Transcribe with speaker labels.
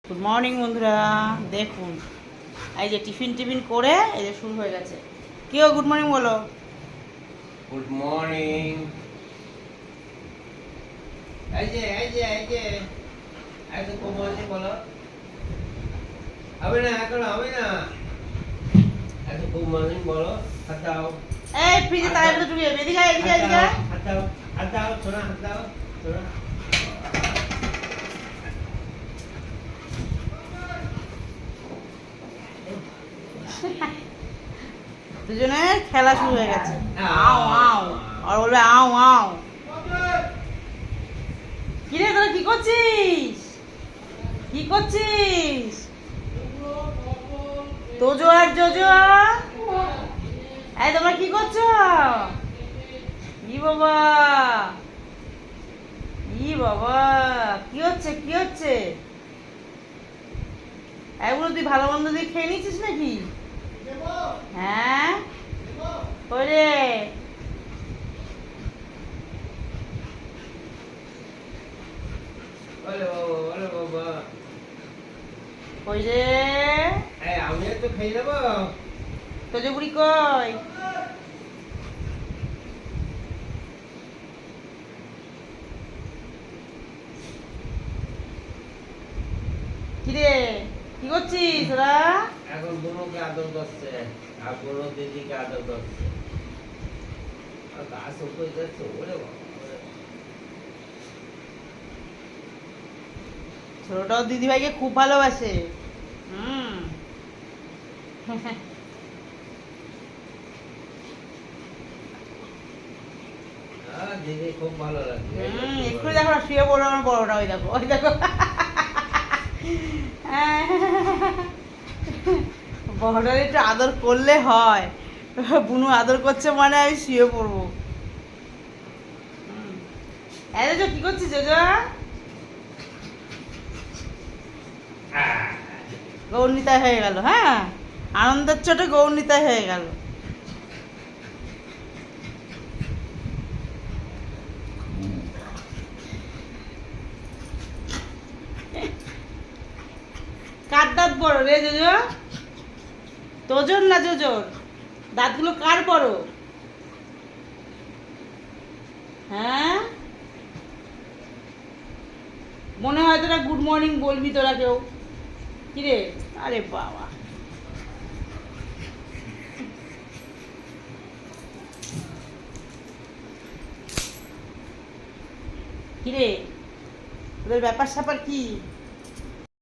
Speaker 1: Good morning বন্ধুরা, দেখুন এই যে টিফিন করে এই যে শুরু হয়ে গেছে। কি গো, গুড মর্নিং বলো।
Speaker 2: Good morning. এই যে একটু গুড মর্নিং বলো। হবে না এখন, হবে না। একটু গুড মর্নিং বলো। হাত দাও।
Speaker 1: এই ফ্রিজে তাই বলে ঢুকিয়ে এদিকে এদিকে এদিকে।
Speaker 2: হাত দাও সোনা, হাত দাও সোনা।
Speaker 1: দুজনের খেলা শুরু হয়ে গেছে। আও আও আর বলবে আও আও। কি রে তোরা কি করছিস? কি করছিস? তোজো আর জোজো, এই তোমরা কি করছো? ই বাবা, ই বাবা, কি হচ্ছে কি হচ্ছে? এগুলো তুই ভালো মন্দ দিয়ে খেয়ে নিচ্ছিস নাকি? হ্যাঁ ওরে
Speaker 2: ওরে বাবা, ওরে বাবা।
Speaker 1: ওই রে
Speaker 2: এই আমিও তো খেয়ে নেবো।
Speaker 1: তোজো বুড়ি কই? কিরে কি করছিস তোরা?
Speaker 2: এখন বোনকে আদর করছে আর বোন দিদিকে আদর করছে। আর গাছ উপরে যাচ্ছে। ওরে বাবা,
Speaker 1: ছোটটাও দিদিভাইকে খুব ভালোবাসে।
Speaker 2: দিদি খুব ভালো লাগে।
Speaker 1: একটু দেখো না, শুয়ে পড়লো আমার বড়টা। ওই দেখো ওই দেখো, বড়টার একটু আদর করলে হয়। বুনু আদর করছে মানে আমি শুয়ে পড়বো। এত কি করছিস জোজো? গৌরনীতায় হয়ে গেল। হ্যাঁ, আনন্দের চোটে গৌরনীতায় হয়ে গেল। কার দাঁত বড় রে জোজো? তোজোর না জোজোর? দাঁতগুলো কার বড়? হ্যাঁ, মনে হয় তোরা গুড মর্নিং বলবি তোরা কেউ। কিরে, আরে বাবা, কিরে তোদের ব্যাপার স্যাপার কি?